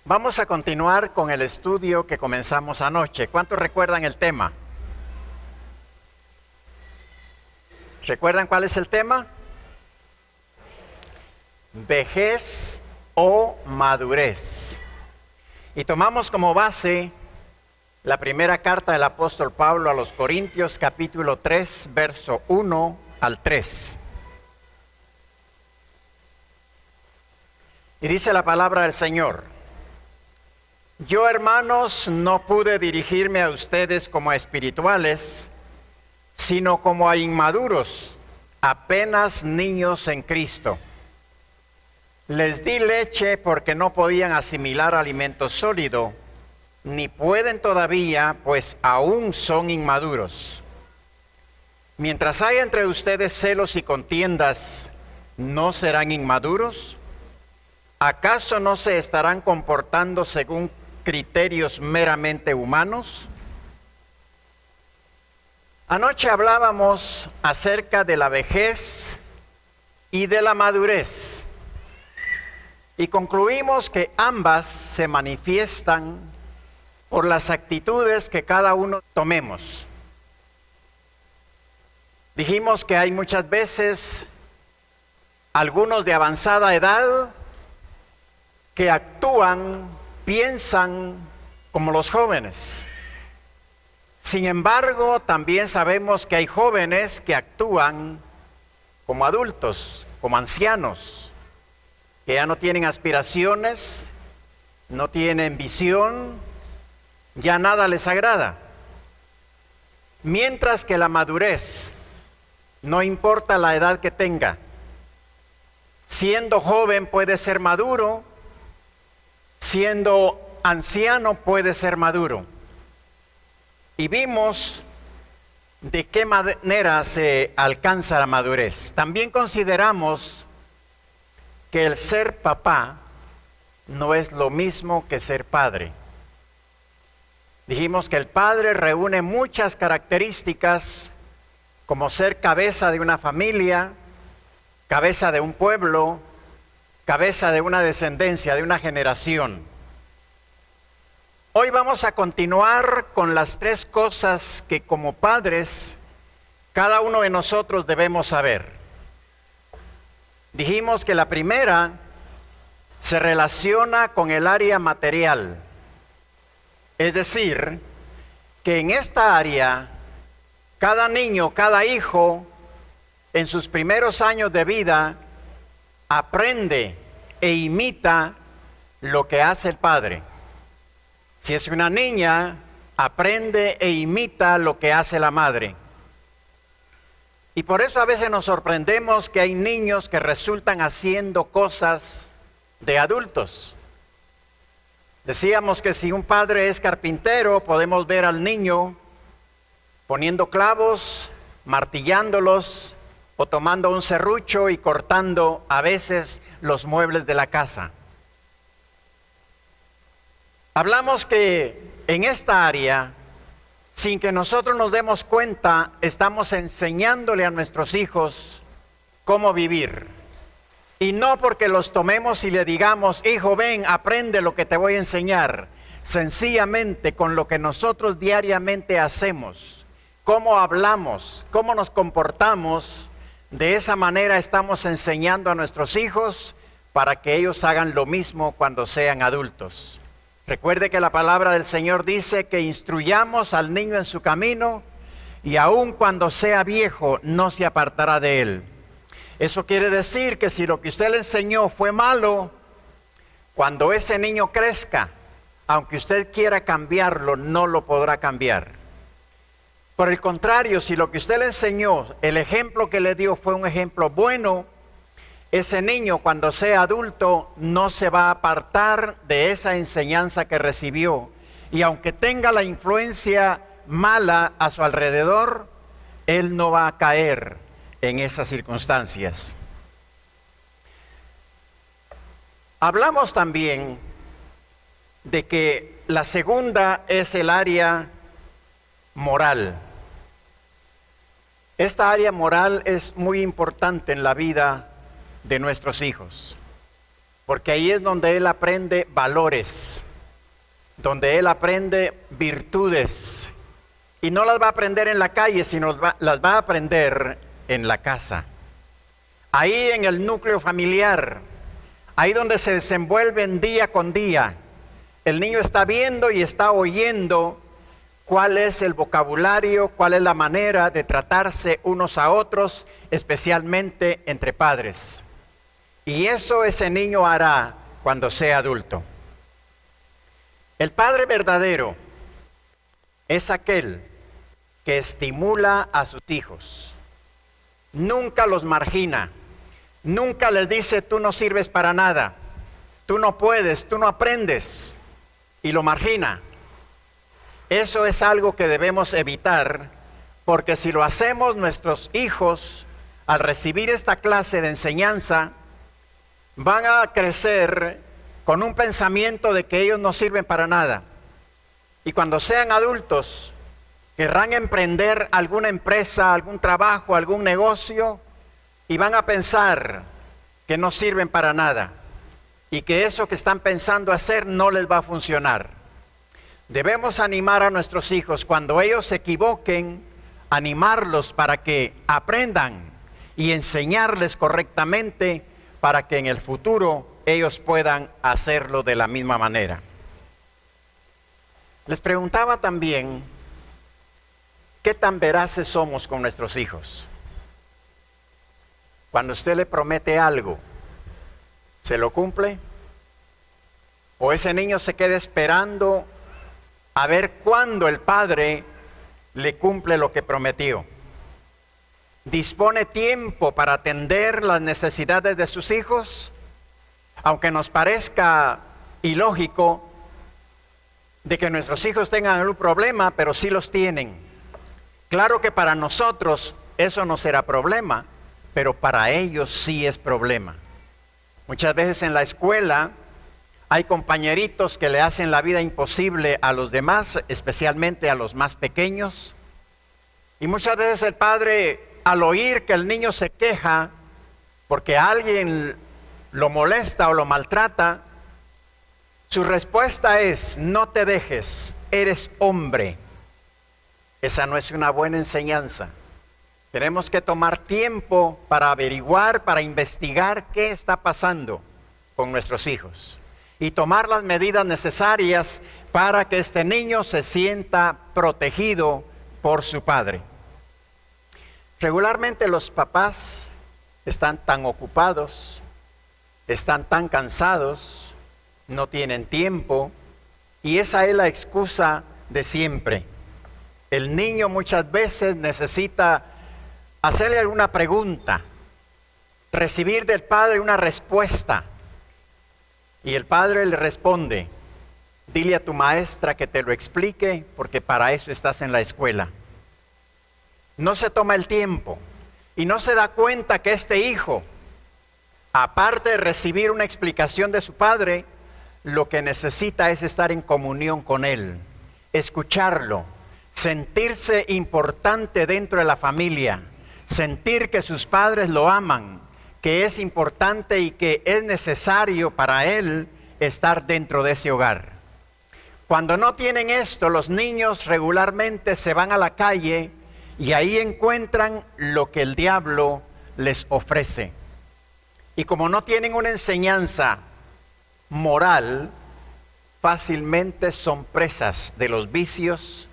Vamos a continuar con el estudio que comenzamos anoche. ¿Cuántos recuerdan el tema? ¿Recuerdan cuál es el tema? Vejez o madurez. Y tomamos como base la primera carta del apóstol Pablo a los Corintios, capítulo 3, verso 1 al 3. Y dice la palabra del Señor: Yo, hermanos, no pude dirigirme a ustedes como a espirituales, sino como a inmaduros, apenas niños en Cristo. Les di leche porque no podían asimilar alimento sólido, ni pueden todavía, pues aún son inmaduros. Mientras haya entre ustedes celos y contiendas, ¿no serán inmaduros? ¿Acaso no se estarán comportando según criterios meramente humanos? Anoche hablábamos acerca de la vejez y de la madurez. Y concluimos que ambas se manifiestan por las actitudes que cada uno tomemos. Dijimos que hay muchas veces algunos de avanzada edad que actúan, piensan como los jóvenes. Sin embargo, también sabemos que hay jóvenes que actúan como adultos, como ancianos, que ya no tienen aspiraciones, no tienen visión, ya nada les agrada. Mientras que la madurez, no importa la edad que tenga, siendo joven puede ser maduro, siendo anciano puede ser maduro. Y vimos de qué manera se alcanza la madurez. También consideramos que el ser papá no es lo mismo que ser padre. Dijimos que el padre reúne muchas características, como ser cabeza de una familia, cabeza de un pueblo, cabeza de una descendencia, de una generación. Hoy vamos a continuar con las tres cosas que como padres cada uno de nosotros debemos saber. Dijimos que la primera se relaciona con el área material, es decir, que en esta área cada niño, cada hijo, en sus primeros años de vida, aprende e imita lo que hace el padre. Si es una niña, aprende e imita lo que hace la madre. Y por eso a veces nos sorprendemos que hay niños que resultan haciendo cosas de adultos. Decíamos que si un padre es carpintero, podemos ver al niño poniendo clavos, martillándolos, o tomando un serrucho y cortando a veces los muebles de la casa. Hablamos que en esta área, sin que nosotros nos demos cuenta, estamos enseñándole a nuestros hijos cómo vivir. Y no porque los tomemos y le digamos: hijo, ven, aprende lo que te voy a enseñar. Sencillamente con lo que nosotros diariamente hacemos, cómo hablamos, cómo nos comportamos, de esa manera estamos enseñando a nuestros hijos para que ellos hagan lo mismo cuando sean adultos. Recuerde que la palabra del Señor dice que instruyamos al niño en su camino y aun cuando sea viejo no se apartará de él. Eso quiere decir que si lo que usted le enseñó fue malo, cuando ese niño crezca, aunque usted quiera cambiarlo, no lo podrá cambiar. Por el contrario, si lo que usted le enseñó, el ejemplo que le dio fue un ejemplo bueno, ese niño cuando sea adulto no se va a apartar de esa enseñanza que recibió. Y aunque tenga la influencia mala a su alrededor, él no va a caer en esas circunstancias. Hablamos también de que la segunda es el área moral. Esta área moral es muy importante en la vida de nuestros hijos. porque ahí es donde él aprende valores, donde él aprende virtudes, y no las va a aprender en la calle, sino las va a aprender en la casa. Ahí en el núcleo familiar, ahí donde se desenvuelven día con día, el niño está viendo y está oyendo cuál es el vocabulario, cuál es la manera de tratarse unos a otros, especialmente entre padres. Y eso ese niño hará cuando sea adulto. El padre verdadero es aquel que estimula a sus hijos. Nunca los margina. Nunca les dice, tú no sirves para nada. Tú no puedes, tú no aprendes. Y lo margina. Eso es algo que debemos evitar, porque si lo hacemos, nuestros hijos, al recibir esta clase de enseñanza, van a crecer con un pensamiento de que ellos no sirven para nada. Y cuando sean adultos, querrán emprender alguna empresa, algún trabajo, algún negocio, y van a pensar que no sirven para nada, y que eso que están pensando hacer no les va a funcionar. Debemos animar a nuestros hijos cuando ellos se equivoquen, animarlos para que aprendan y enseñarles correctamente para que en el futuro ellos puedan hacerlo de la misma manera. Les preguntaba también, ¿qué tan veraces somos con nuestros hijos? Cuando usted le promete algo, ¿se lo cumple? ¿O ese niño se queda esperando a ver cuándo el padre le cumple lo que prometió? ¿Dispone tiempo para atender las necesidades de sus hijos? Aunque nos parezca ilógico de que nuestros hijos tengan algún problema, pero sí los tienen. Claro que para nosotros eso no será problema, pero para ellos sí es problema. Muchas veces en la escuela hay compañeritos que le hacen la vida imposible a los demás, especialmente a los más pequeños. Y muchas veces el padre, al oír que el niño se queja porque alguien lo molesta o lo maltrata, su respuesta es, no te dejes, eres hombre. Esa no es una buena enseñanza. Tenemos que tomar tiempo para averiguar, para investigar qué está pasando con nuestros hijos y tomar las medidas necesarias para que este niño se sienta protegido por su padre. Regularmente los papás están tan ocupados, están tan cansados, no tienen tiempo, y esa es la excusa de siempre. El niño muchas veces necesita hacerle alguna pregunta, recibir del padre una respuesta, y el padre le responde, dile a tu maestra que te lo explique, porque para eso estás en la escuela. No se toma el tiempo y no se da cuenta que este hijo, aparte de recibir una explicación de su padre, lo que necesita es estar en comunión con él, escucharlo, sentirse importante dentro de la familia, sentir que sus padres lo aman, que es importante y que es necesario para él estar dentro de ese hogar. Cuando no tienen esto, los niños regularmente se van a la calle y ahí encuentran lo que el diablo les ofrece. Y como no tienen una enseñanza moral, fácilmente son presas de los vicios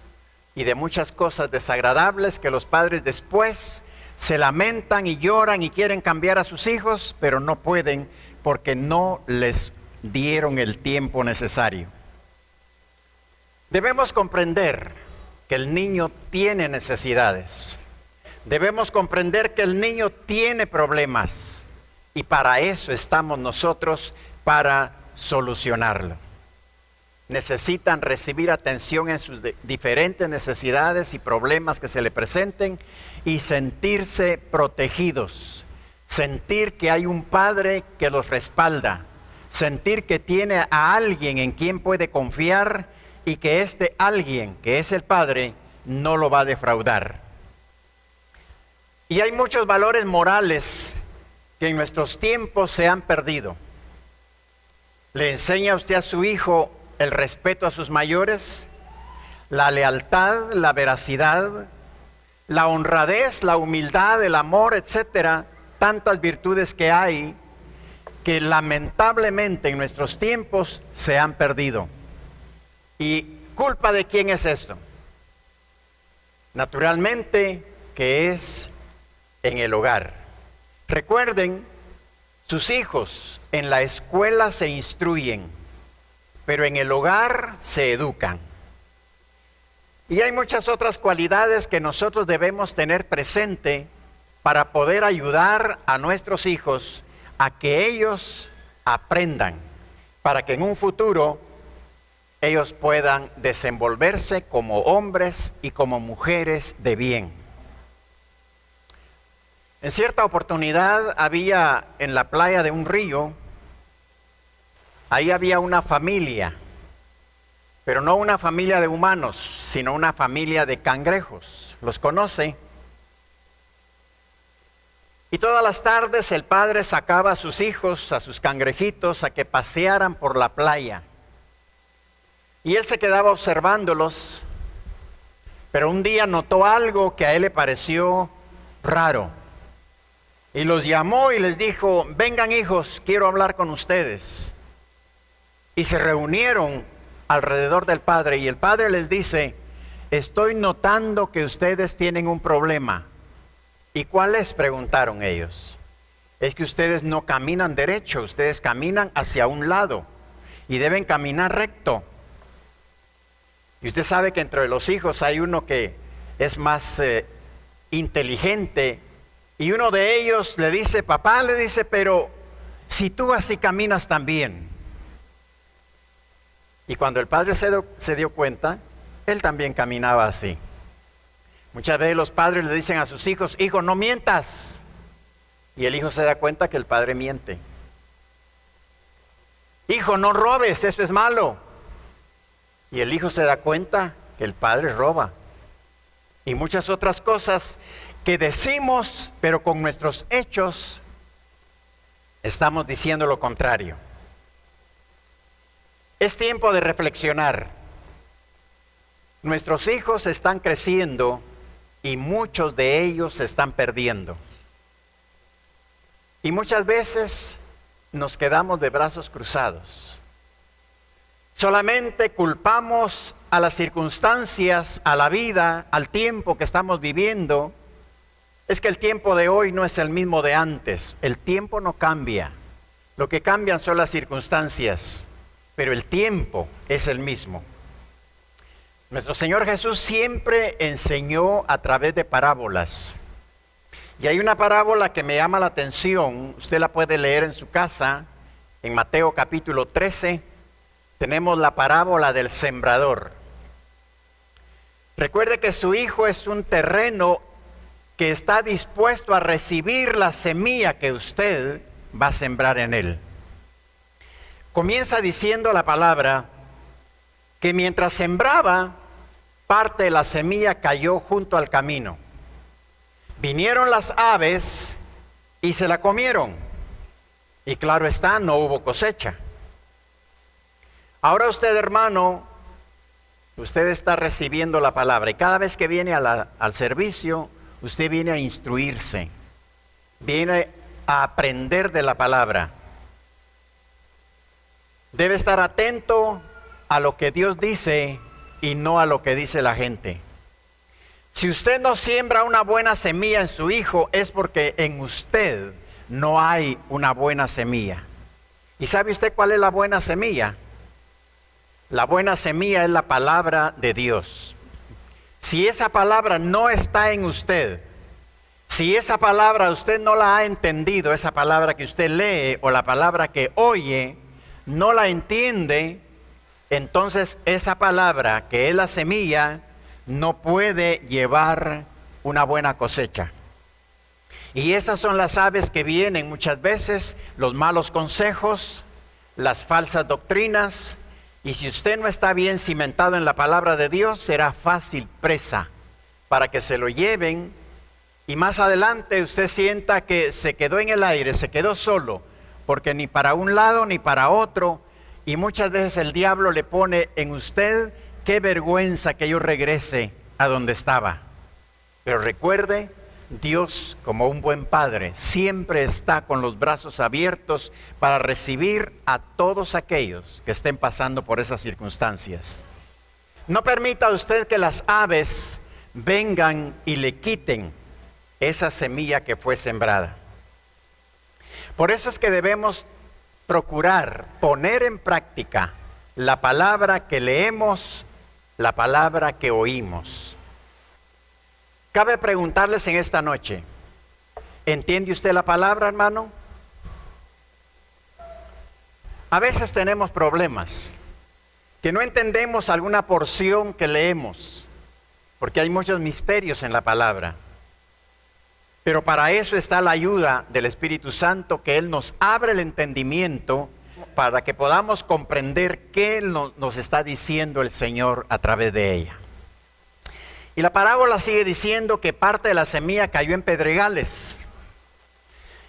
y de muchas cosas desagradables que los padres después se lamentan y lloran y quieren cambiar a sus hijos, pero no pueden porque no les dieron el tiempo necesario. Debemos comprender que el niño tiene necesidades. Debemos comprender que el niño tiene problemas y para eso estamos nosotros, para solucionarlo. Necesitan recibir atención en sus diferentes necesidades y problemas que se le presenten y sentirse protegidos, sentir que hay un padre que los respalda, sentir que tiene a alguien en quien puede confiar y que este alguien, que es el padre, no lo va a defraudar. Y hay muchos valores morales que en nuestros tiempos se han perdido. ¿Le enseña usted a su hijo el respeto a sus mayores, la lealtad, la veracidad, la honradez, la humildad, el amor, etcétera? Tantas virtudes que hay que lamentablemente en nuestros tiempos se han perdido. ¿Y culpa de quién es esto? Naturalmente que es en el hogar. Recuerden, sus hijos en la escuela se instruyen, pero en el hogar se educan. Y hay muchas otras cualidades que nosotros debemos tener presente para poder ayudar a nuestros hijos a que ellos aprendan, para que en un futuro ellos puedan desenvolverse como hombres y como mujeres de bien. En cierta oportunidad había en la playa de un río, ahí había una familia, pero no una familia de humanos, sino una familia de cangrejos. ¿Los conoce? Y todas las tardes el padre sacaba a sus hijos, a sus cangrejitos, a que pasearan por la playa. Y él se quedaba observándolos, pero un día notó algo que a él le pareció raro. Y los llamó y les dijo: vengan hijos, quiero hablar con ustedes. Y se reunieron alrededor del padre y el padre les dice: estoy notando que ustedes tienen un problema. ¿Y cuál es?, preguntaron ellos. Es que ustedes no caminan derecho, ustedes caminan hacia un lado y deben caminar recto. Y usted sabe que entre los hijos hay uno que es más inteligente. Y uno de ellos le dice: papá, le dice, pero si tú así caminas también. Y cuando el padre se dio cuenta, él también caminaba así. Muchas veces los padres le dicen a sus hijos: hijo, no mientas. Y el hijo se da cuenta que el padre miente. Hijo, no robes, eso es malo. Y el hijo se da cuenta que el padre roba. Y muchas otras cosas que decimos, pero con nuestros hechos estamos diciendo lo contrario. Es tiempo de reflexionar. Nuestros hijos están creciendo y muchos de ellos se están perdiendo. Y muchas veces nos quedamos de brazos cruzados. Solamente culpamos a las circunstancias, a la vida, al tiempo que estamos viviendo. Es que el tiempo de hoy no es el mismo de antes. El tiempo no cambia. Lo que cambian son las circunstancias, pero el tiempo es el mismo. Nuestro Señor Jesús siempre enseñó a través de parábolas. Y hay una parábola que me llama la atención. Usted la puede leer en su casa. En Mateo capítulo 13 tenemos la parábola del sembrador. Recuerde que su hijo es un terreno que está dispuesto a recibir la semilla que usted va a sembrar en él. Comienza diciendo la palabra que mientras sembraba, parte de la semilla cayó junto al camino. Vinieron las aves y se la comieron. Y claro está, no hubo cosecha. Ahora usted, hermano, usted está recibiendo la palabra y cada vez que viene al servicio, usted viene a instruirse, viene a aprender de la palabra. Debe estar atento a lo que Dios dice y no a lo que dice la gente. Si usted no siembra una buena semilla en su hijo, es porque en usted no hay una buena semilla. ¿Y sabe usted cuál es la buena semilla? La buena semilla es la palabra de Dios. Si esa palabra no está en usted, si esa palabra usted no la ha entendido, esa palabra que usted lee o la palabra que oye, no la entiende, entonces esa palabra que es la semilla no puede llevar una buena cosecha. Y esas son las aves que vienen muchas veces, los malos consejos, las falsas doctrinas. Y si usted no está bien cimentado en la palabra de Dios, será fácil presa para que se lo lleven y más adelante usted sienta que se quedó en el aire, se quedó solo, porque ni para un lado ni para otro Y muchas veces el diablo le pone en usted, qué vergüenza que yo regrese a donde estaba. Pero recuerde, Dios, como un buen padre, siempre está con los brazos abiertos para recibir a todos aquellos que estén pasando por esas circunstancias. No permita usted que las aves vengan y le quiten esa semilla que fue sembrada. Por eso es que debemos procurar poner en práctica la palabra que leemos, la palabra que oímos. Cabe preguntarles en esta noche, ¿entiende usted la palabra, hermano? A veces tenemos problemas, que no entendemos alguna porción que leemos, porque hay muchos misterios en la palabra. Pero para eso está la ayuda del Espíritu Santo, que Él nos abre el entendimiento para que podamos comprender qué nos está diciendo el Señor a través de ella. Y la parábola sigue diciendo que parte de la semilla cayó en pedregales.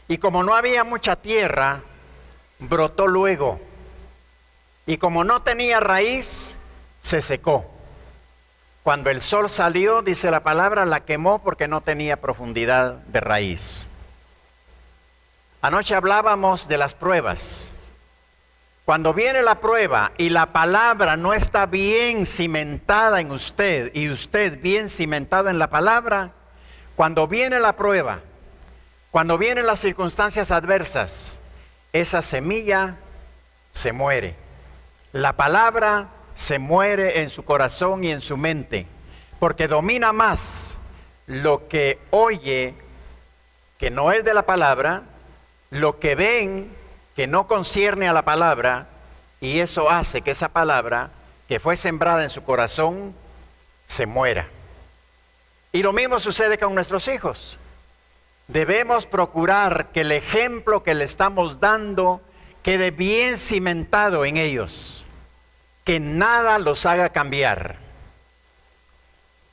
Y como no había mucha tierra, brotó luego. Y como no tenía raíz, se secó. Cuando el sol salió, dice la palabra, la quemó porque no tenía profundidad de raíz. Anoche hablábamos de las pruebas. Cuando viene la prueba y la palabra no está bien cimentada en usted y usted bien cimentado en la palabra, cuando viene la prueba, cuando vienen las circunstancias adversas, esa semilla se muere. La palabra se muere en su corazón y en su mente, porque domina más lo que oye, que no es de la palabra, lo que ven, que no concierne a la palabra, y eso hace que esa palabra que fue sembrada en su corazón se muera. Y lo mismo sucede con nuestros hijos. Debemos procurar que el ejemplo que le estamos dando quede bien cimentado en ellos, que nada los haga cambiar.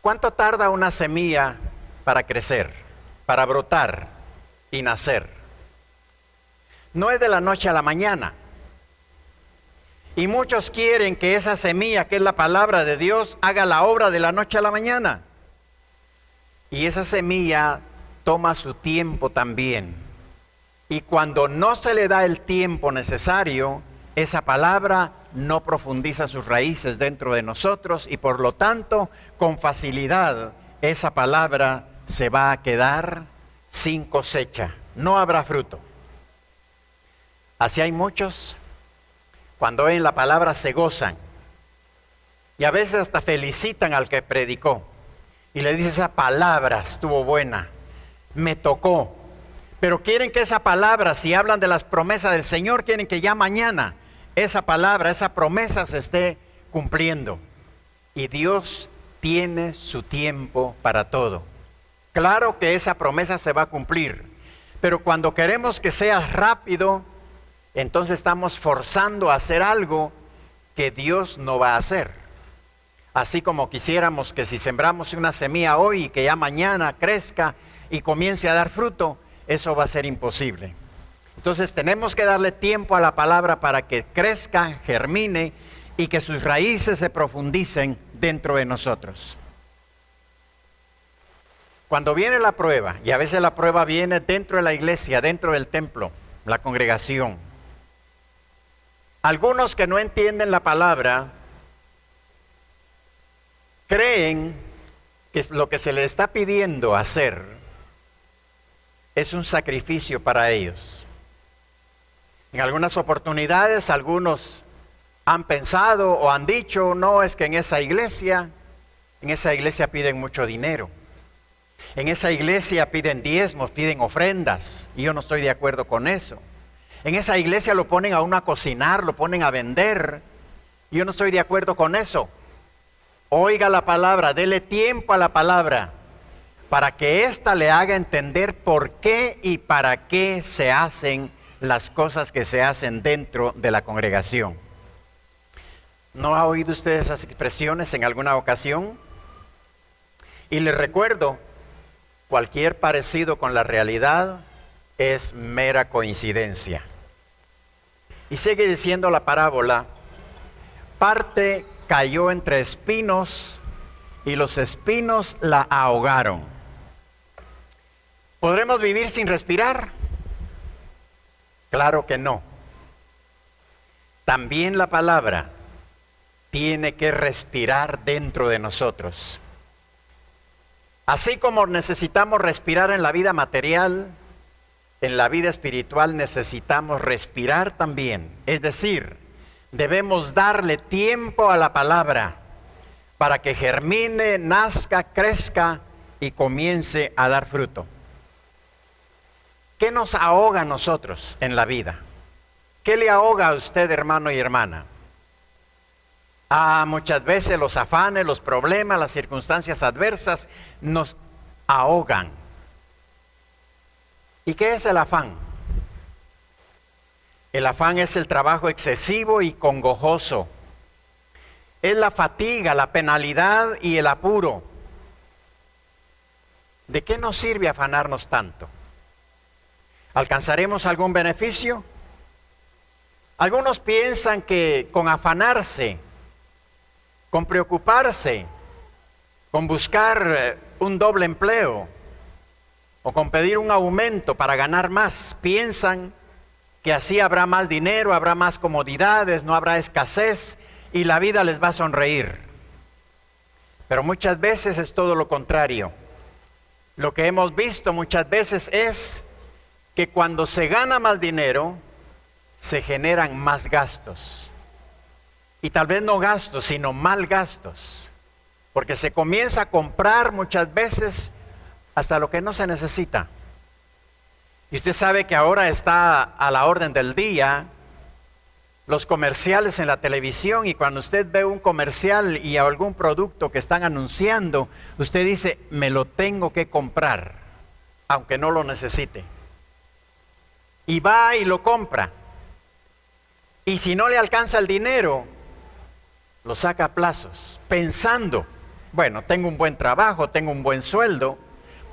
¿Cuánto tarda una semilla para crecer, para brotar y nacer? No es de la noche a la mañana. Y muchos quieren que esa semilla, que es la palabra de Dios, haga la obra de la noche a la mañana. Y esa semilla toma su tiempo también. Y cuando no se le da el tiempo necesario, esa palabra no profundiza sus raíces dentro de nosotros y por lo tanto, con facilidad, esa palabra se va a quedar sin cosecha. No habrá fruto. Así hay muchos, cuando oyen la palabra se gozan y a veces hasta felicitan al que predicó y le dice, esa palabra estuvo buena, me tocó. Pero quieren que esa palabra, si hablan de las promesas del Señor, quieren que ya mañana esa palabra, esa promesa se esté cumpliendo. Y Dios tiene su tiempo para todo. Claro que esa promesa se va a cumplir, pero cuando queremos que sea rápido, entonces estamos forzando a hacer algo que Dios no va a hacer. Así como quisiéramos que si sembramos una semilla hoy y que ya mañana crezca y comience a dar fruto, eso va a ser imposible. Entonces tenemos que darle tiempo a la palabra para que crezca, germine y que sus raíces se profundicen dentro de nosotros. Cuando viene la prueba, y a veces la prueba viene dentro de la iglesia, dentro del templo, la congregación. Algunos que no entienden la palabra creen que lo que se les está pidiendo hacer es un sacrificio para ellos. En algunas oportunidades algunos han pensado o han dicho, no, es que en esa iglesia piden mucho dinero. En esa iglesia piden diezmos, piden ofrendas, y yo no estoy de acuerdo con eso. En esa iglesia lo ponen a uno a cocinar, lo ponen a vender, y yo no estoy de acuerdo con eso. Oiga la palabra, dele tiempo a la palabra, para que ésta le haga entender por qué y para qué se hacen las cosas que se hacen dentro de la congregación. ¿No ha oído usted esas expresiones en alguna ocasión? Y les recuerdo, cualquier parecido con la realidad es mera coincidencia. Y sigue diciendo la parábola, parte cayó entre espinos y los espinos la ahogaron. ¿Podremos vivir sin respirar? Claro que no. También la palabra tiene que respirar dentro de nosotros. Así como necesitamos respirar en la vida material, en la vida espiritual necesitamos respirar también. Es decir, debemos darle tiempo a la palabra para que germine, nazca, crezca y comience a dar fruto. ¿Qué nos ahoga a nosotros en la vida? ¿Qué le ahoga a usted, hermano y hermana? Muchas veces los afanes, los problemas, las circunstancias adversas nos ahogan. ¿Y qué es el afán? El afán es el trabajo excesivo y congojoso. Es la fatiga, la penalidad y el apuro. ¿De qué nos sirve afanarnos tanto? ¿Alcanzaremos algún beneficio? Algunos piensan que con afanarse, con preocuparse, con buscar un doble empleo o con pedir un aumento para ganar más, piensan que así habrá más dinero, habrá más comodidades, no habrá escasez y la vida les va a sonreír. Pero muchas veces es todo lo contrario. Lo que hemos visto muchas veces es que cuando se gana más dinero, se generan más gastos. Y tal vez no gastos, sino mal gastos. Porque se comienza a comprar muchas veces hasta lo que no se necesita. Y usted sabe que ahora está a la orden del día los comerciales en la televisión, y cuando usted ve un comercial y algún producto que están anunciando, usted dice, me lo tengo que comprar, aunque no lo necesite. Y va y lo compra. Y si no le alcanza el dinero, lo saca a plazos, pensando, bueno, tengo un buen trabajo, tengo un buen sueldo,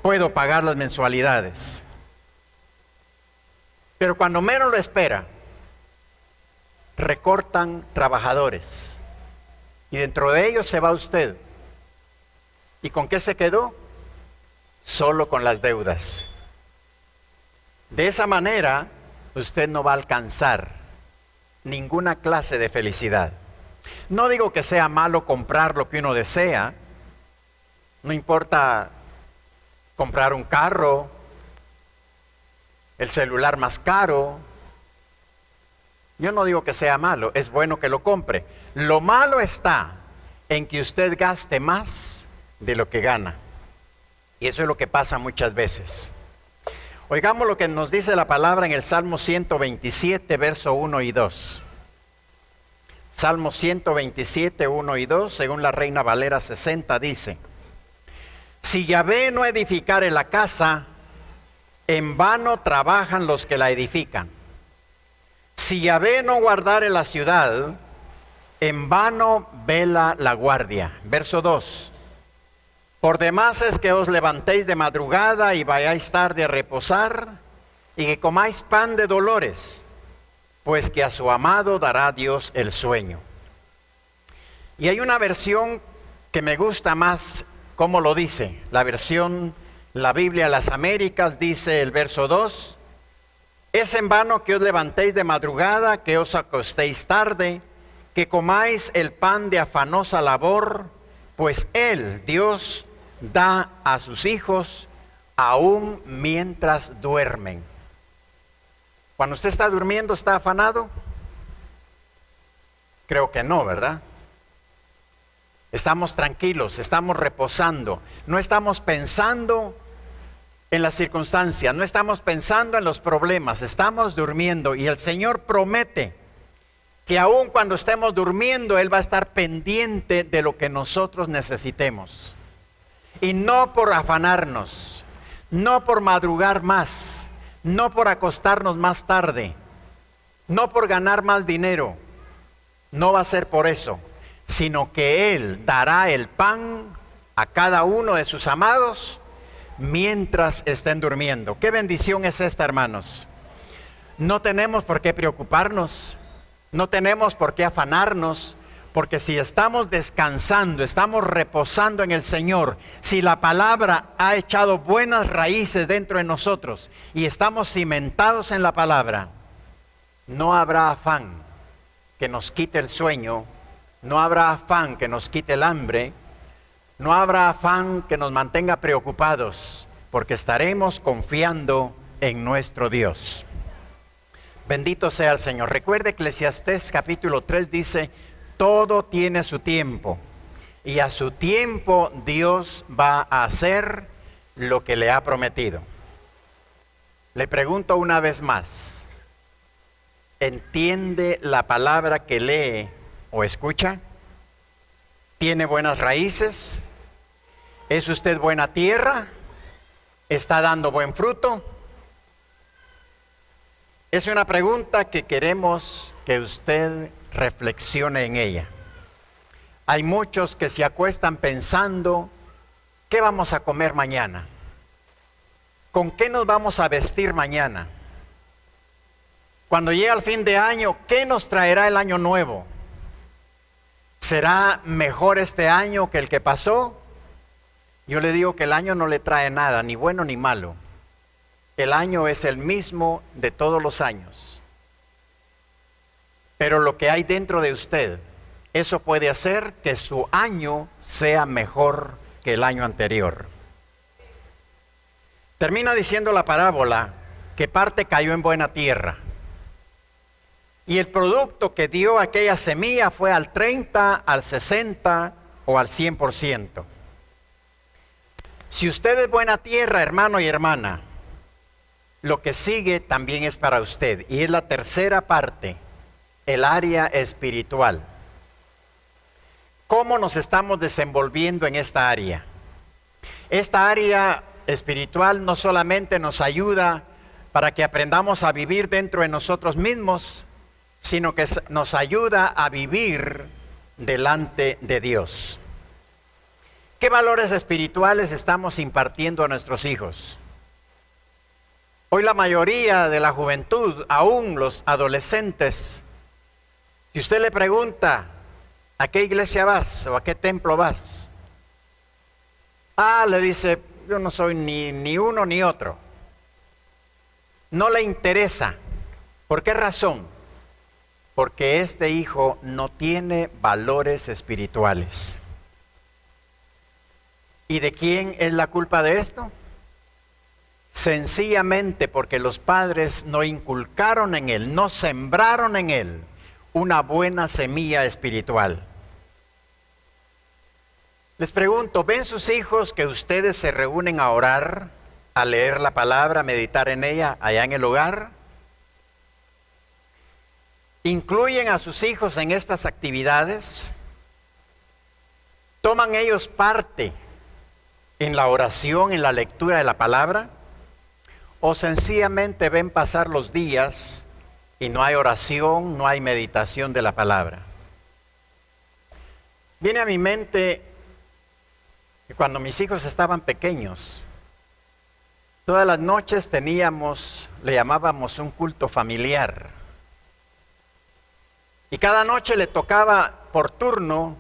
puedo pagar las mensualidades. Pero cuando menos lo espera, recortan trabajadores. Y dentro de ellos se va usted. ¿Y con qué se quedó? Solo con las deudas. De esa manera, usted no va a alcanzar ninguna clase de felicidad. No digo que sea malo comprar lo que uno desea. No importa comprar un carro, el celular más caro. Yo no digo que sea malo, es bueno que lo compre. Lo malo está en que usted gaste más de lo que gana. Y eso es lo que pasa muchas veces. Oigamos lo que nos dice la palabra en el Salmo 127, verso 1 y 2. Salmo 127, 1 y 2, según la Reina Valera 60, dice: si Yahvé no edificare la casa, en vano trabajan los que la edifican. Si Yahvé no guardare la ciudad, en vano vela la guardia. Verso 2. Por demás es que os levantéis de madrugada y vayáis tarde a reposar, y que comáis pan de dolores, pues que a su amado dará Dios el sueño. Y hay una versión que me gusta más, ¿cómo lo dice? La versión, la Biblia de las Américas, dice el verso 2: es en vano que os levantéis de madrugada, que os acostéis tarde, que comáis el pan de afanosa labor, pues Él, Dios, da a sus hijos aún mientras duermen. Cuando usted está durmiendo, ¿está afanado? Creo que no, ¿verdad? Estamos tranquilos, estamos reposando, no estamos pensando en las circunstancias, no estamos pensando en los problemas, estamos durmiendo, y el Señor promete que aun cuando estemos durmiendo, Él va a estar pendiente de lo que nosotros necesitemos. Y no por afanarnos, no por madrugar más, no por acostarnos más tarde, no por ganar más dinero, no va a ser por eso, sino que Él dará el pan a cada uno de sus amados mientras estén durmiendo. ¿Qué bendición es esta, hermanos? No tenemos por qué preocuparnos, No tenemos por qué afanarnos, porque si estamos descansando, estamos reposando en el Señor, si la palabra ha echado buenas raíces dentro de nosotros y estamos cimentados en la palabra, no habrá afán que nos quite el sueño, no habrá afán que nos quite el hambre, no habrá afán que nos mantenga preocupados, porque estaremos confiando en nuestro Dios. Bendito sea el Señor. Recuerde, Eclesiastés capítulo 3 dice: todo tiene su tiempo, y a su tiempo Dios va a hacer lo que le ha prometido. Le pregunto una vez más, ¿entiende la palabra que lee o escucha? ¿Tiene buenas raíces? ¿Es usted buena tierra? ¿Está dando buen fruto? Es una pregunta que queremos que usted reflexione en ella. Hay muchos que se acuestan pensando: ¿qué vamos a comer mañana? ¿Con qué nos vamos a vestir mañana? Cuando llegue el fin de año, ¿qué nos traerá el año nuevo? ¿Será mejor este año que el que pasó? Yo le digo que el año no le trae nada, ni bueno ni malo. El año es el mismo de todos los años. Pero lo que hay dentro de usted, eso puede hacer que su año sea mejor que el año anterior. Termina diciendo la parábola que parte cayó en buena tierra. Y el producto que dio aquella semilla fue al 30, al 60 o al 100%. Si usted es buena tierra, hermano y hermana, lo que sigue también es para usted. Y es la tercera parte, el área espiritual. ¿Cómo nos estamos desenvolviendo en esta área? Esta área espiritual no solamente nos ayuda para que aprendamos a vivir dentro de nosotros mismos, sino que nos ayuda a vivir delante de Dios. ¿Qué valores espirituales estamos impartiendo a nuestros hijos? Hoy la mayoría de la juventud, aún los adolescentes, si usted le pregunta: ¿a qué iglesia vas o a qué templo vas? Le dice: yo no soy ni uno ni otro. No le interesa. ¿Por qué razón? Porque este hijo no tiene valores espirituales. ¿Y de quién es la culpa de esto? Sencillamente porque los padres no inculcaron en él, no sembraron en él una buena semilla espiritual. Les pregunto, ¿ven sus hijos que ustedes se reúnen a orar, a leer la palabra, a meditar en ella allá en el hogar? ¿Incluyen a sus hijos en estas actividades? ¿Toman ellos parte en la oración, en la lectura de la palabra? ¿O sencillamente ven pasar los días y no hay oración, no hay meditación de la palabra? Viene a mi mente que cuando mis hijos estaban pequeños, todas las noches le llamábamos un culto familiar. Y cada noche le tocaba por turno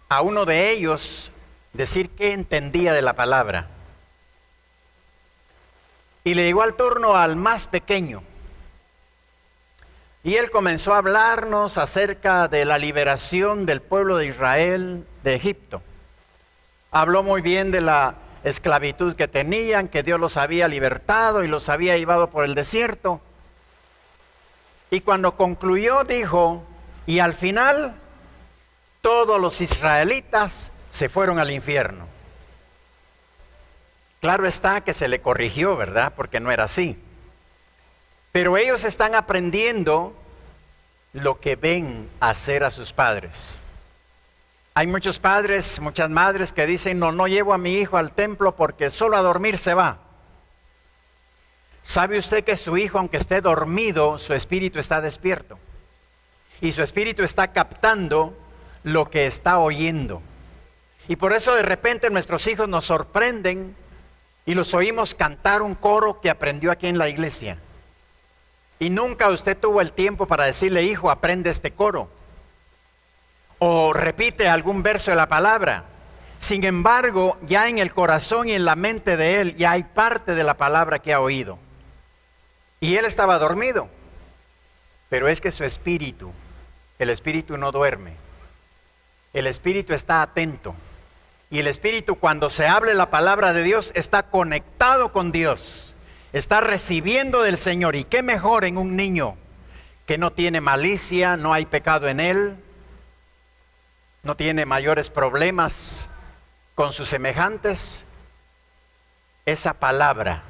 a uno de ellos decir qué entendía de la palabra. Y le llegó al turno al más pequeño. Y él comenzó a hablarnos acerca de la liberación del pueblo de Israel de Egipto. Habló muy bien de la esclavitud que tenían, que Dios los había libertado y los había llevado por el desierto. Y cuando concluyó dijo: y al final todos los israelitas se fueron al infierno. Claro está que se le corrigió, ¿verdad? Porque no era así. Pero ellos están aprendiendo lo que ven hacer a sus padres. Hay muchos padres, muchas madres que dicen: no llevo a mi hijo al templo porque solo a dormir se va. ¿Sabe usted que su hijo, aunque esté dormido, su espíritu está despierto? Y su espíritu está captando lo que está oyendo. Y por eso de repente nuestros hijos nos sorprenden y los oímos cantar un coro que aprendió aquí en la iglesia. y nunca usted tuvo el tiempo para decirle, hijo, aprende este coro, o repite algún verso de la palabra. Sin embargo, ya en el corazón y en la mente de él ya hay parte de la palabra que ha oído. Y él estaba dormido, pero es que su espíritu, el espíritu no duerme. El espíritu está atento. Y el espíritu, cuando se hable la palabra de Dios, está conectado con Dios. Está recibiendo del Señor. Y qué mejor en un niño que no tiene malicia, no hay pecado en él, no tiene mayores problemas con sus semejantes. Esa palabra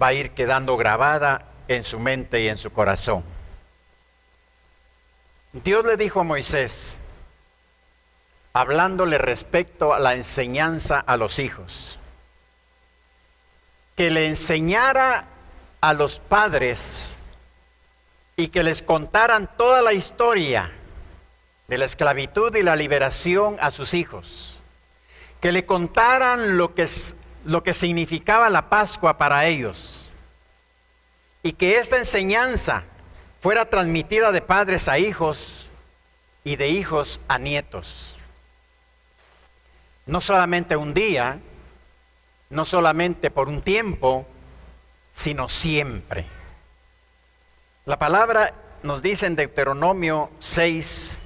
va a ir quedando grabada en su mente y en su corazón. Dios le dijo a Moisés, hablándole respecto a la enseñanza a los hijos, que le enseñara a los padres y que les contaran toda la historia de la esclavitud y la liberación a sus hijos, que le contaran lo que significaba la Pascua para ellos, y que esta enseñanza fuera transmitida de padres a hijos y de hijos a nietos. No solamente un día, no solamente por un tiempo, sino siempre. La palabra nos dice en Deuteronomio 6,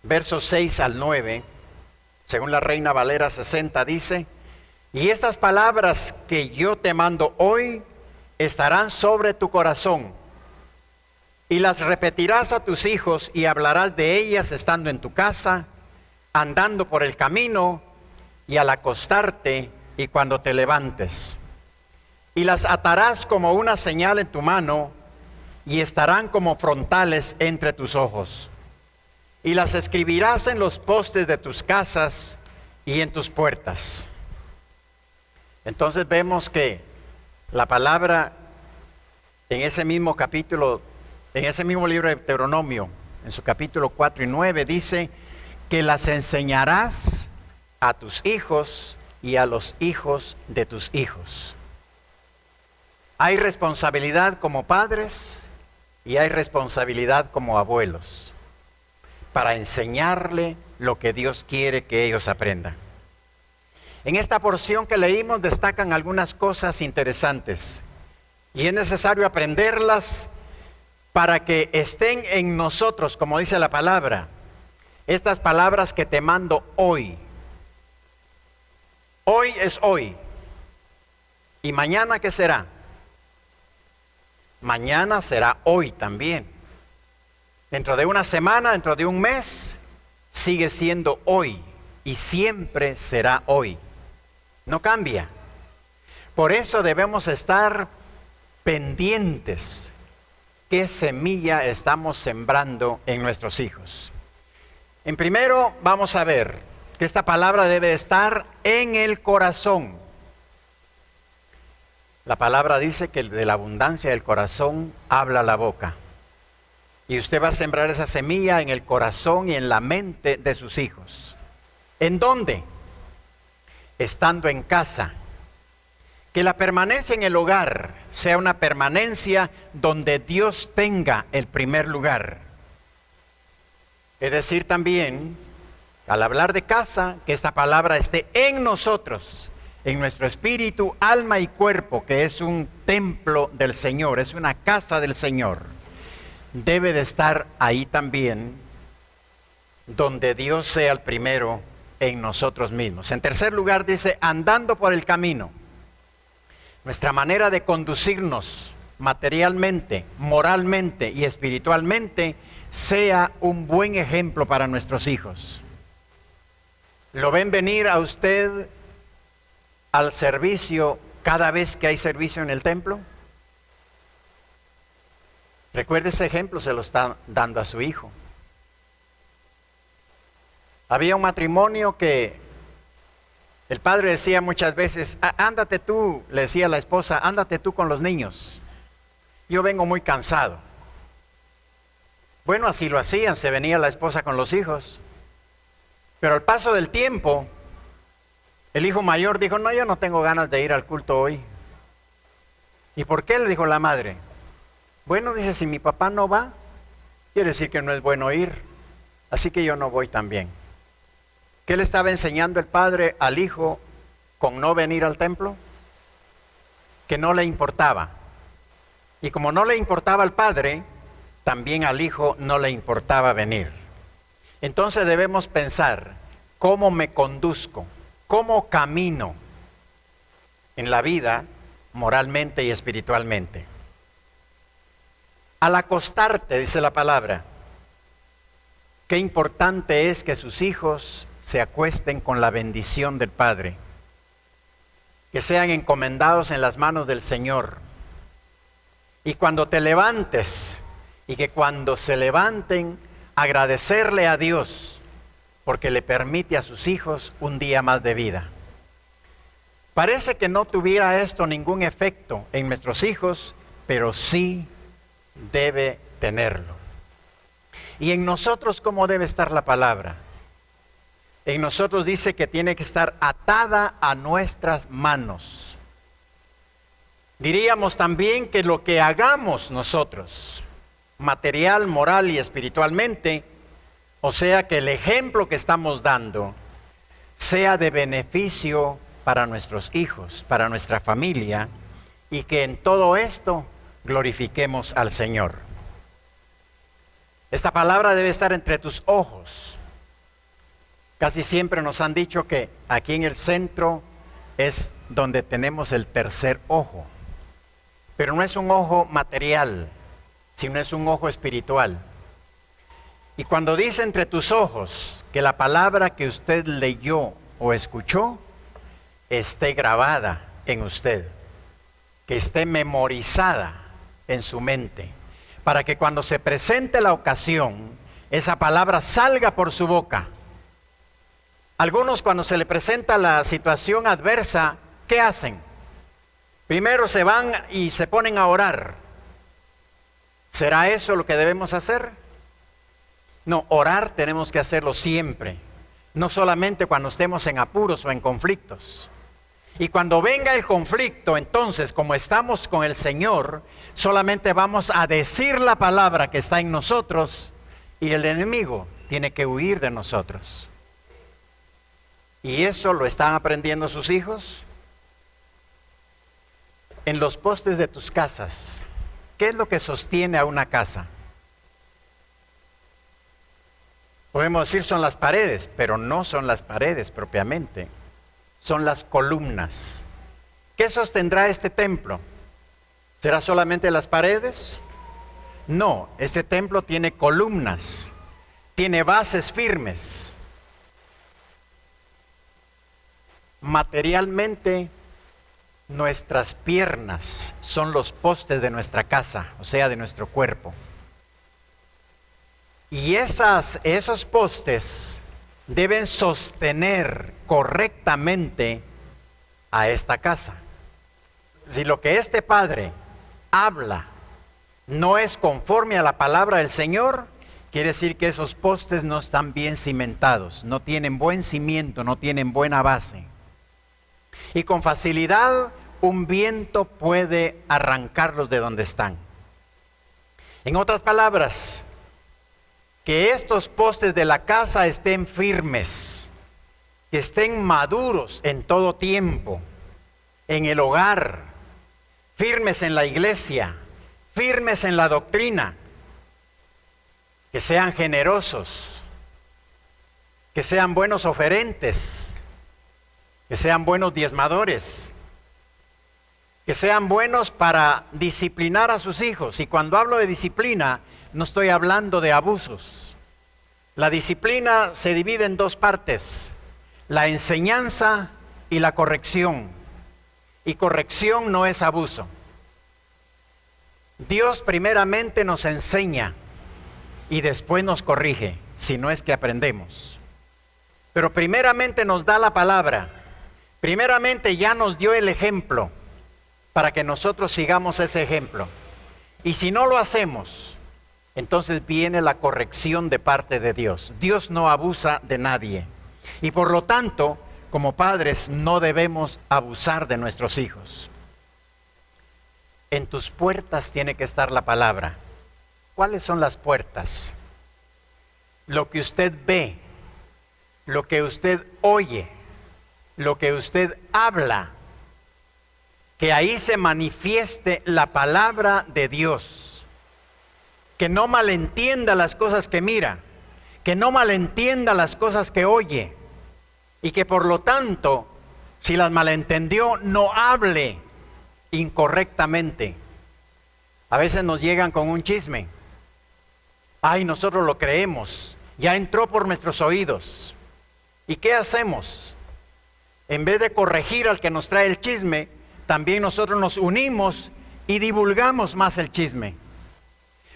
versos 6 al 9, según la Reina Valera 60, dice, y estas palabras que yo te mando hoy estarán sobre tu corazón, y las repetirás a tus hijos y hablarás de ellas estando en tu casa, andando por el camino y al acostarte y cuando te levantes. Y las atarás como una señal en tu mano y estarán como frontales entre tus ojos. Y las escribirás en los postes de tus casas y en tus puertas. Entonces vemos que la palabra en ese mismo capítulo, en ese mismo libro de Deuteronomio, en su capítulo 4 y 9, dice que las enseñarás a tus hijos y a los hijos de tus hijos. Hay responsabilidad como padres y hay responsabilidad como abuelos para enseñarle lo que Dios quiere que ellos aprendan. En esta porción que leímos destacan algunas cosas interesantes y es necesario aprenderlas para que estén en nosotros, como dice la palabra, estas palabras que te mando hoy. Hoy es hoy. ¿Y mañana qué será? Mañana será hoy también. Dentro de una semana, dentro de un mes, sigue siendo hoy y siempre será hoy. No cambia. Por eso debemos estar pendientes. ¿Qué semilla estamos sembrando en nuestros hijos? En primero vamos a ver que esta palabra debe estar en el corazón. La palabra dice que de la abundancia del corazón habla la boca. Y usted va a sembrar esa semilla en el corazón y en la mente de sus hijos. ¿En dónde? Estando en casa. Que la permanencia en el hogar sea una permanencia donde Dios tenga el primer lugar. Es decir, también, al hablar de casa, que esta palabra esté en nosotros, en nuestro espíritu, alma y cuerpo, que es un templo del Señor, es una casa del Señor. Debe de estar ahí también, donde Dios sea el primero en nosotros mismos. En tercer lugar dice, andando por el camino. Nuestra manera de conducirnos materialmente, moralmente y espiritualmente sea un buen ejemplo para nuestros hijos. ¿Lo ven venir a usted al servicio cada vez que hay servicio en el templo? Recuerde, ese ejemplo se lo está dando a su hijo. Había un matrimonio que el padre decía muchas veces, ándate tú, le decía a la esposa, ándate tú con los niños. Yo vengo muy cansado. Bueno, así lo hacían, se venía la esposa con los hijos. Pero al paso del tiempo, el hijo mayor dijo, no, yo no tengo ganas de ir al culto hoy. ¿Y por qué? Le dijo la madre. Bueno, dice, si mi papá no va, quiere decir que no es bueno ir, así que yo no voy también. ¿Qué le estaba enseñando el padre al hijo con no venir al templo? Que no le importaba. Y como no le importaba al padre, también al hijo no le importaba venir. Entonces debemos pensar, ¿cómo me conduzco? ¿Cómo camino en la vida moralmente y espiritualmente? Al acostarte, dice la palabra, qué importante es que sus hijos se acuesten con la bendición del Padre, que sean encomendados en las manos del Señor. Y cuando te levantes, y que cuando se levanten, agradecerle a Dios, porque le permite a sus hijos un día más de vida. Parece que no tuviera esto ningún efecto en nuestros hijos, pero sí debe tenerlo. Y en nosotros, ¿cómo debe estar la palabra? En nosotros dice que tiene que estar atada a nuestras manos. Diríamos también que lo que hagamos nosotros, material, moral y espiritualmente, o sea que el ejemplo que estamos dando sea de beneficio para nuestros hijos, para nuestra familia, y que en todo esto glorifiquemos al Señor. Esta palabra debe estar entre tus ojos. Casi siempre nos han dicho que aquí en el centro es donde tenemos el tercer ojo. Pero no es un ojo material, sino es un ojo espiritual. Y cuando dice entre tus ojos, que la palabra que usted leyó o escuchó esté grabada en usted, que esté memorizada en su mente, para que cuando se presente la ocasión, esa palabra salga por su boca. Algunos, cuando se le presenta la situación adversa, ¿qué hacen? Primero se van y se ponen a orar. ¿Será eso lo que debemos hacer? No, orar tenemos que hacerlo siempre, no solamente cuando estemos en apuros o en conflictos. Y cuando venga el conflicto, entonces, como estamos con el Señor, solamente vamos a decir la palabra que está en nosotros y el enemigo tiene que huir de nosotros. ¿Y eso lo están aprendiendo sus hijos? En los postes de tus casas, ¿qué es lo que sostiene a una casa? Podemos decir son las paredes, pero no son las paredes propiamente, son las columnas. ¿Qué sostendrá este templo? ¿Será solamente las paredes? No, este templo tiene columnas, tiene bases firmes. Materialmente, nuestras piernas son los postes de nuestra casa, o sea, de nuestro cuerpo. Y esos postes deben sostener correctamente a esta casa. Si lo que este padre habla no es conforme a la palabra del Señor, quiere decir que esos postes no están bien cimentados, no tienen buen cimiento, no tienen buena base. Y con facilidad un viento puede arrancarlos de donde están. En otras palabras, que estos postes de la casa estén firmes, que estén maduros en todo tiempo, en el hogar, firmes en la iglesia, firmes en la doctrina, que sean generosos, que sean buenos oferentes, que sean buenos diezmadores, que sean buenos para disciplinar a sus hijos. Y cuando hablo de disciplina, no estoy hablando de abusos. La disciplina se divide en dos partes: la enseñanza y la corrección. Y corrección no es abuso. Dios primeramente nos enseña y después nos corrige, si no es que aprendemos. Pero primeramente nos da la palabra. Primeramente ya nos dio el ejemplo para que nosotros sigamos ese ejemplo. Y si no lo hacemos, entonces viene la corrección de parte de Dios. Dios no abusa de nadie. Y por lo tanto, como padres, no debemos abusar de nuestros hijos. en tus puertas tiene que estar la palabra. ¿Cuáles son las puertas? Lo que usted ve, lo que usted oye, lo que usted habla, que ahí se manifieste la palabra de Dios. Que no malentienda las cosas que mira, que no malentienda las cosas que oye, y que por lo tanto, si las malentendió, no hable incorrectamente. A veces nos llegan con un chisme. Ay, nosotros lo creemos, ya entró por nuestros oídos. ¿Y qué hacemos? En vez de corregir al que nos trae el chisme, también nosotros nos unimos y divulgamos más el chisme.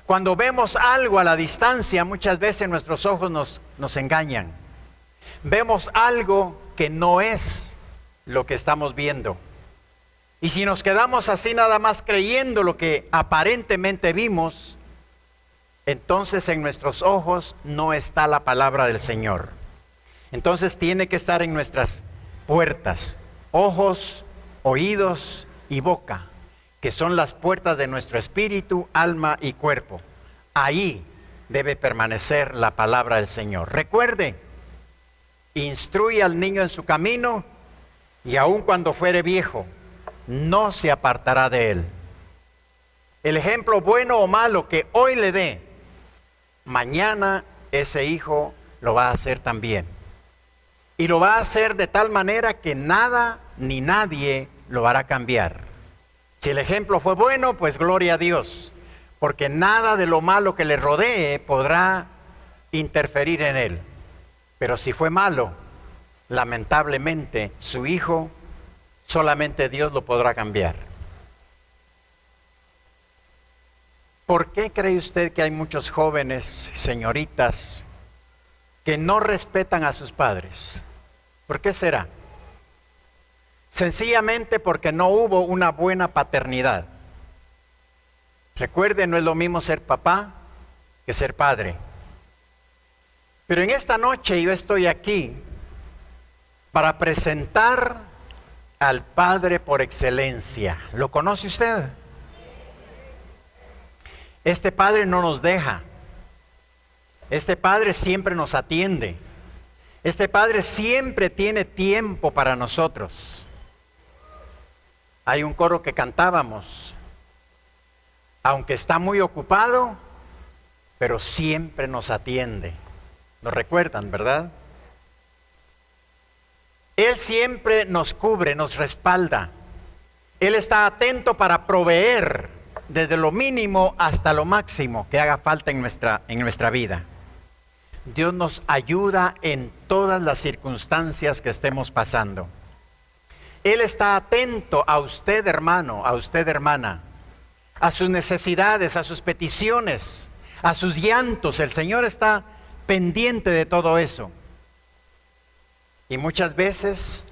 Cuando vemos algo a la distancia, muchas veces nuestros ojos nos engañan. Vemos algo que no es lo que estamos viendo. Y si nos quedamos así nada más creyendo lo que aparentemente vimos, entonces en nuestros ojos no está la palabra del Señor. Entonces tiene que estar en nuestras puertas, ojos, oídos y boca, que son las puertas de nuestro espíritu, alma y cuerpo. Ahí debe permanecer la palabra del Señor. Recuerde, instruye al niño en su camino, y aun cuando fuere viejo, no se apartará de él. El ejemplo bueno o malo que hoy le dé, mañana ese hijo lo va a hacer también. Y lo va a hacer de tal manera que nada ni nadie lo hará cambiar. Si el ejemplo fue bueno, pues gloria a Dios, porque nada de lo malo que le rodee podrá interferir en él. Pero si fue malo, lamentablemente su hijo, solamente Dios lo podrá cambiar. ¿Por qué cree usted que hay muchos jóvenes, señoritas, que no respetan a sus padres? ¿Por qué será? Sencillamente porque no hubo una buena paternidad. Recuerde, no es lo mismo ser papá que ser padre. Pero en esta noche yo estoy aquí para presentar al Padre por excelencia. ¿Lo conoce usted? Este Padre no nos deja. Este Padre siempre nos atiende. Este Padre siempre tiene tiempo para nosotros. Hay un coro que cantábamos. Aunque está muy ocupado, pero siempre nos atiende. ¿Lo recuerdan, verdad? Él siempre nos cubre, nos respalda. Él está atento para proveer desde lo mínimo hasta lo máximo que haga falta en nuestra vida. Dios nos ayuda en todas las circunstancias que estemos pasando. Él está atento a usted, hermano, a usted, hermana, a sus necesidades, a sus peticiones, a sus llantos. El Señor está pendiente de todo eso. Y muchas veces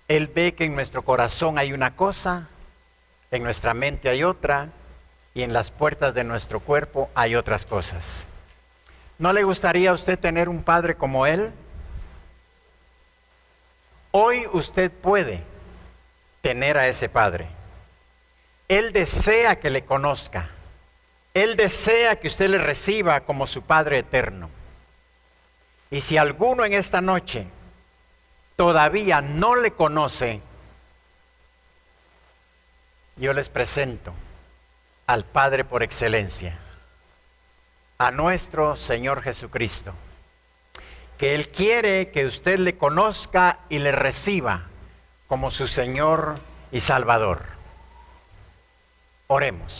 Él ve que en nuestro corazón hay una cosa, en nuestra mente hay otra, y en las puertas de nuestro cuerpo hay otras cosas. ¿No le gustaría a usted tener un padre como Él? Hoy usted puede tener a ese Padre. Él desea que le conozca. Él desea que usted le reciba como su Padre eterno. Y si alguno en esta noche todavía no le conoce, yo les presento al Padre por excelencia, a nuestro Señor Jesucristo, que Él quiere que usted le conozca y le reciba como su Señor y Salvador. Oremos.